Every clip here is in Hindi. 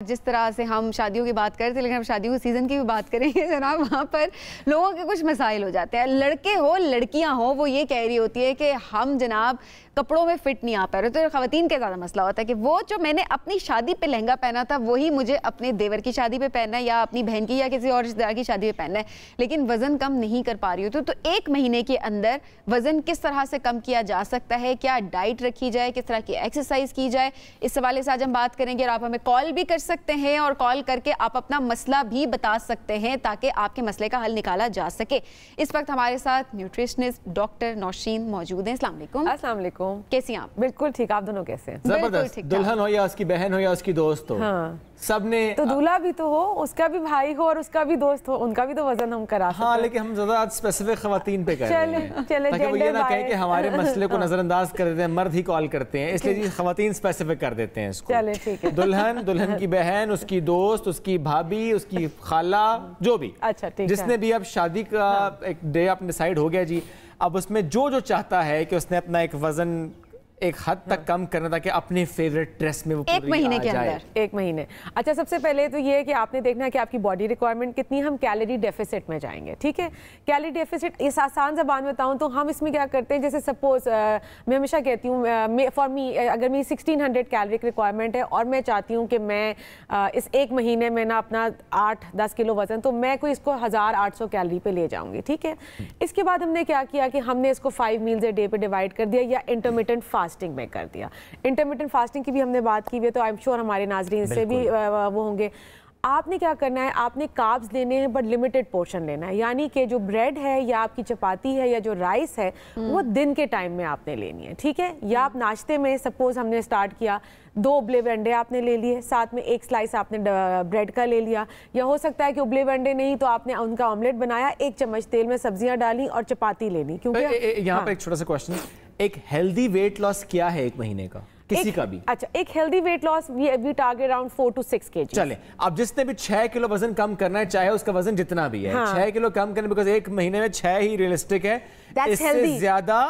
जिस तरह से हम शादियों की बात करते हैं, लेकिन हम शादियों के सीज़न की भी बात करेंगे जनाब, वहाँ पर लोगों के कुछ मसाइल हो जाते हैं। लड़के हो लड़कियाँ हो, वो ये कह रही होती है कि हम जनाब कपड़ों में फिट नहीं आ पा रहे। तो ख़वातीन का ज़्यादा मसला होता है कि वो जो मैंने अपनी शादी पे लहंगा पहना था वही मुझे अपने देवर की शादी पे पहनना है या अपनी बहन की या किसी और रिश्तेदार की शादी पे पहनना है, लेकिन वज़न कम नहीं कर पा रही हो। तो एक महीने के अंदर वज़न किस तरह से कम किया जा सकता है, क्या डाइट रखी जाए, किस तरह की एक्सरसाइज की जाए, इस हवाले से आज हम बात करेंगे। और आप हमें कॉल भी कर सकते हैं और कॉल करके आप अपना मसला भी बता सकते हैं ताकि आपके मसले का हल निकाला जा सके। इस वक्त हमारे साथ न्यूट्रिशनिस्ट डॉक्टर नौशीन मौजूद हैं। अस्सलाम वालेकुम। अस्सलाम वालेकुम। कैसी हैं आप? बिल्कुल ठीक, आप दोनों कैसे हैं? जबरदस्त। दुल्हन हो या उसकी बहन हो या उसकी दोस्त हो, हाँ। सबने तो दूल्हा भी तो हो, उसका भी भाई हो और उसका भी दोस्त हो, उनका भी तो वजन हम करा सकते हैं। हाँ, लेकिन हम ज्यादा आज स्पेसिफिक खवातीन पे कर रहे हैं ताकि वो ये ना कहें कि हमारे मसले को नजरअंदाज कर देते हैं, मर्द ही कॉल करते हैं, इसलिए जी खवातीन स्पेसिफिक कर देते हैं इसको। चले ठीक है। दुल्हन, दुल्हन की बहन, उसकी दोस्त, उसकी भाभी, उसकी खाला, जो भी, अच्छा ठीक है, जिसने भी अब शादी का एक डे आपने डिसाइड हो गया जी, अब उसमें जो जो चाहता है कि उसने अपना एक वजन एक हद तक कम करना ताकि अपने फेवरेट ड्रेस में वो एक महीने के अंदर। एक महीने। अच्छा, सबसे पहले तो ये है कि आपने देखना है कि आपकी बॉडी रिक्वायरमेंट कितनी, हम कैलोरी डेफिसिट में जाएंगे। ठीक है, कैलोरी डेफिसिट इस आसान ज़बान में बताऊँ तो हम इसमें क्या करते हैं, जैसे सपोज मैं हमेशा कहती हूँ फॉर मी अगर मेरी 1600 कैलोरी रिक्वायरमेंट है और मैं चाहती हूँ कि मैं इस एक महीने में ना अपना 8-10 किलो वजन, तो मैं कोई इसको 1800 कैलोरी पे ले जाऊँगी। ठीक है, इसके बाद हमने क्या किया कि हमने इसको 5 मील्स ए डे पे डिवाइड कर दिया या इंटरमिटेंट फास्टिंग में कर दिया। इंटरमिटेंट फास्टिंग की भी हमने बात की हुई है, तो आई एम श्योर हमारे नाजरीन से भी वो होंगे। आपने क्या करना है, आपने कार्ब्स लेने हैं बट लिमिटेड पोर्शन लेना है, यानी कि जो ब्रेड है या आपकी चपाती है या जो राइस है वो दिन के टाइम में आपने लेनी है। ठीक है, या आप नाश्ते में सपोज हमने स्टार्ट किया 2 उबले हुए अंडे आपने ले लिए, साथ में 1 स्लाइस आपने ब्रेड का ले लिया, या हो सकता है कि उबले हुए अंडे नहीं तो आपने उनका ऑमलेट बनाया, 1 चम्मच तेल में सब्जियां डाली और चपाती ले ली। क्योंकि यहाँ पे एक छोटा सा क्वेश्चन, एक हेल्दी वेट लॉस क्या है एक महीने का किसी का भी? अच्छा, एक healthy weight loss we target around 4 to 6 kg। चले, अब जिसने भी 6 किलो वजन कम करना है, चाहे उसका वजन जितना भी है, 6 किलो कम करना, बिकॉज़ एक महीने में 6 ही रियलिस्टिक है, इससे ज्यादा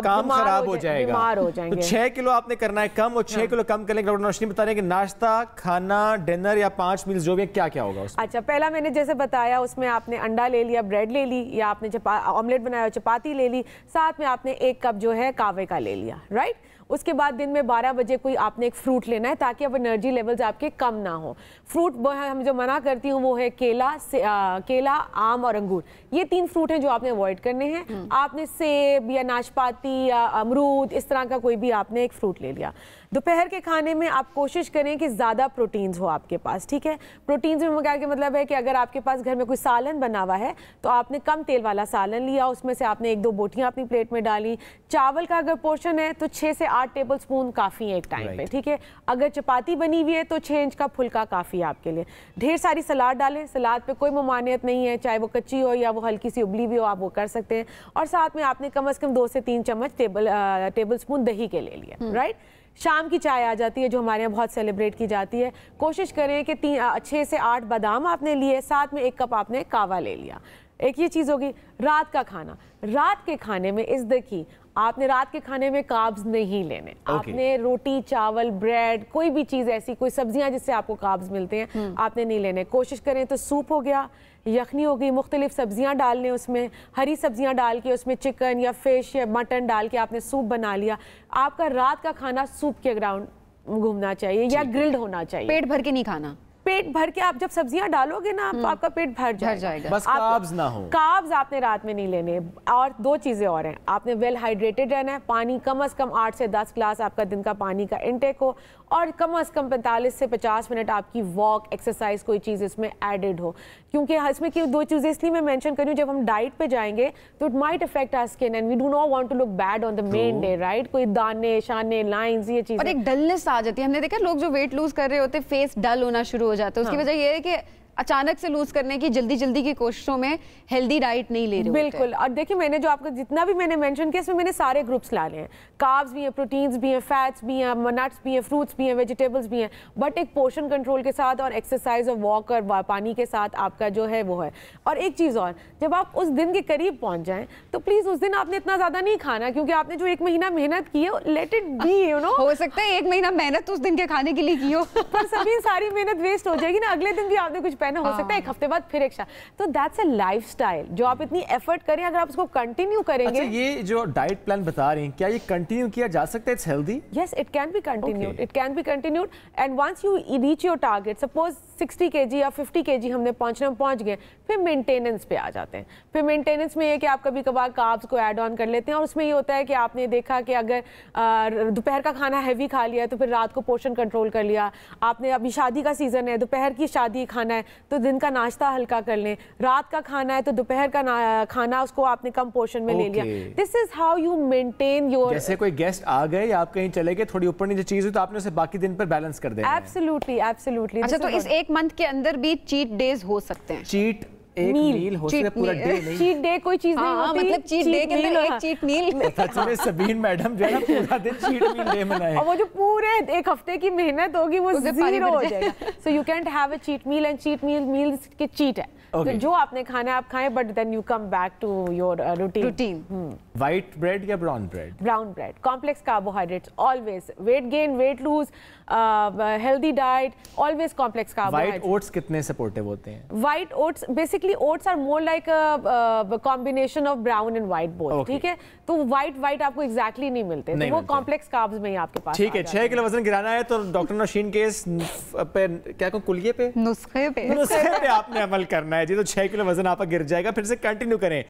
काम खराब हो जाएगा, बीमार हो जाएंगे। तो 6 किलो आपने करना है कम, और 6 किलो कम करने के डॉक्टर नौशीन बता रहे हैं कि नाश्ता, खाना, डिनर या 5 मील्स जो भी क्या क्या होगा उसमें? अच्छा, पहला मैंने जैसे बताया उसमें आपने अंडा ले लिया, ब्रेड ले ली, या आपने ऑमलेट बनाया, चपाती ले ली, साथ में आपने 1 कप जो है कावे का ले लिया। राइट, उसके बाद दिन में 12 बजे कोई आपने एक फ्रूट लेना है ताकि अब एनर्जी लेवल्स आपके कम ना हो। फ्रूट हम जो मना करती हूँ वो है केला, आम और अंगूर। ये 3 फ्रूट हैं जो आपने अवॉइड करने हैं। आपने सेब या नाशपाती या अमरूद, इस तरह का कोई भी आपने एक फ्रूट ले लिया। दोपहर के खाने में आप कोशिश करें कि ज़्यादा प्रोटीन्स हो आपके पास। ठीक है, प्रोटीन्स में क्या के मतलब है कि अगर आपके पास घर में कोई सालन बना हुआ है तो आपने कम तेल वाला सालन लिया, उसमें से आपने 1-2 बोटियाँ अपनी प्लेट में डाली। चावल का अगर पोर्शन है तो 6 से 8 टेबल स्पून काफ़ी है एक टाइम पे। ठीक है, अगर चपाती बनी हुई है तो 6 इंच का फुल्का काफ़ी है आपके लिए। ढेर सारी सलाद डालें, सलाद पे कोई ममानियत नहीं है, चाहे वो कच्ची हो या वो हल्की सी उबली भी हो, आप वो कर सकते हैं। और साथ में आपने कम से कम 2 से 3 चम्मच टेबल स्पून दही के ले लिए। राइट, शाम की चाय आ जाती है जो हमारे यहाँ बहुत सेलिब्रेट की जाती है। कोशिश करें कि 6 से 8 बादाम आपने लिए, साथ में 1 कप आपने कावा ले लिया। एक ये चीज़ होगी। रात का खाना, रात के खाने में इस देखिए आपने रात के खाने में कार्ब्स नहीं लेने। आपने रोटी, चावल, ब्रेड, कोई भी चीज़ ऐसी, कोई सब्जियां जिससे आपको कार्ब्स मिलते हैं आपने नहीं लेने। कोशिश करें तो सूप हो गया, यखनी हो गई, मुख्तलिफ सब्जियां डाल लें उसमें, हरी सब्जियां डाल के उसमें चिकन या फिश या मटन डाल के आपने सूप बना लिया। आपका रात का खाना सूप के ग्राउंड घूमना चाहिए या ग्रिल्ड होना चाहिए। पेट भर के नहीं खाना, पेट भर के आप जब सब्जियां डालोगे ना तो आपका पेट भर जाएगा। बस कार्ब्स ना हो। कार्ब्स आपने रात में नहीं लेने। और 2 चीज़ें और हैं, आपने वेल हाइड्रेटेड रहना है, पानी कम से कम 8 से 10 ग्लास आपका दिन का पानी का इनटेक हो, और कम से कम 45 से 50 मिनट आपकी वॉक, एक्सरसाइज, कोई चीज़ इसमें एडेड हो। क्योंकि इसमें की 2 चीज़ें इसलिए मैं मेंशन कर रही हूँ, जब हम डाइट पे जाएंगे तो it might affect our skin and we do not want to look bad on the main day. Right, कोई दाने शाने, लाइंस, ये चीज़, और एक डलनेस आ जाती है। हमने देखा लोग जो वेट लूज कर रहे होते फेस डल होना शुरू हो जाता है। उसकी वजह ये है कि अचानक से लूज करने की जल्दी की कोशिशों में हेल्दी डाइट नहीं ले रहे होते। बिल्कुल। और देखिए मैंने जो आपको जितना भी मैंने मेंशन किया इसमें मैंने सारे ग्रुप्स ला लिए हैं, कार्ब्स भी हैं, प्रोटीन्स भी हैं, फैट्स भी हैं, नट्स भी हैं, फ्रूट्स भी हैं, वेजिटेबल्स भी हैं, बट एक पोर्शन कंट्रोल के साथ और एक्सरसाइज और वॉक और पानी के साथ आपका जो है वो है। और एक चीज़ और, जब आप उस दिन के करीब पहुंच जाएं तो प्लीज़ उस दिन आपने इतना ज़्यादा नहीं खाना, क्योंकि आपने जो 1 महीना मेहनत की है let it be, you know. हो सकता है 1 महीना मेहनत उस दिन के खाने के लिए की हो पर सभी सारी मेहनत वेस्ट हो जाएगी ना, अगले दिन भी आपने कुछ पहना, हो सकता है 1 हफ्ते बाद फिर एक तो दैट्स अ लाइफस्टाइल जो आप इतनी एफर्ट करें, अगर आप उसको कंटिन्यू करेंगे। अच्छा, ये जो डाइट प्लान बता रही हैं क्या ये कंटिन्यू किया जा सकता है? It's healthy? Yes, it can be continued, it can be continued and once you reach your target, suppose 60 kg या 50 kg हमने पहुंच गए, फिर मेंटेनेंस पे आ जाते हैं। फिर मेंटेनेंस में ये कि आप कभी कभार कार्ब्स को ऐड ऑन कर लेते हैं, और उसमें ये होता है कि आपने देखा कि अगर दोपहर का खाना हैवी खा लिया है तो फिर रात को पोर्शन कंट्रोल कर लिया। आपने अभी शादी का सीजन है, दोपहर की शादी खाना है तो दिन का नाश्ता हल्का कर लें, रात का खाना है तो दोपहर का खाना उसको आपने कम पोर्शन में ले लिया। This is how you maintain your. जैसे कोई गेस्ट आ गए या आप कहीं चले गए, थोड़ी ऊपर नीचे चीज हुई तो आपने उसे बाकी दिन पर बैलेंस कर देना है। Absolutely, absolutely. अच्छा, तो इस 1 मंथ के अंदर भी चीट डेज हो सकते हैं? चीट एक मील हो सकता है, पूरा डे नहीं। चीट डे कोई चीज नहीं होती, मतलब चीट डे के अंदर एक चीट मील। सच में सबीन मैडम जो है ना पूरा दिन चीट मील डे मनाए, और वो जो पूरे 1 हफ्ते की मेहनत होगी वो जीरो हो जाएगा। So you can't have a cheat meal, and cheat meals के चीट है। तो जो आपने खाना है आप खाएं, but then you come back to your routine. White bread या brown bread? Brown bread, complex carbohydrates always, weight gain, weight lose, healthy diet, always complex carbohydrates. White oats कितने सपोर्टिव होते हैं? White oats, basically oats are more like a combination of brown and white both, ठीक है। तो व्हाइट आपको एग्जैक्टली नहीं मिलते, तो वो कॉम्प्लेक्स कार्ब्स में ही आपके पास। ठीक है, 6 किलो वजन गिराना है तो डॉक्टर नौशीन के पे क्या को कुलिये पे नुस्खे पे आपने अमल करना है जी, तो 6 किलो वजन आपका गिर जाएगा। फिर से कंटिन्यू करें।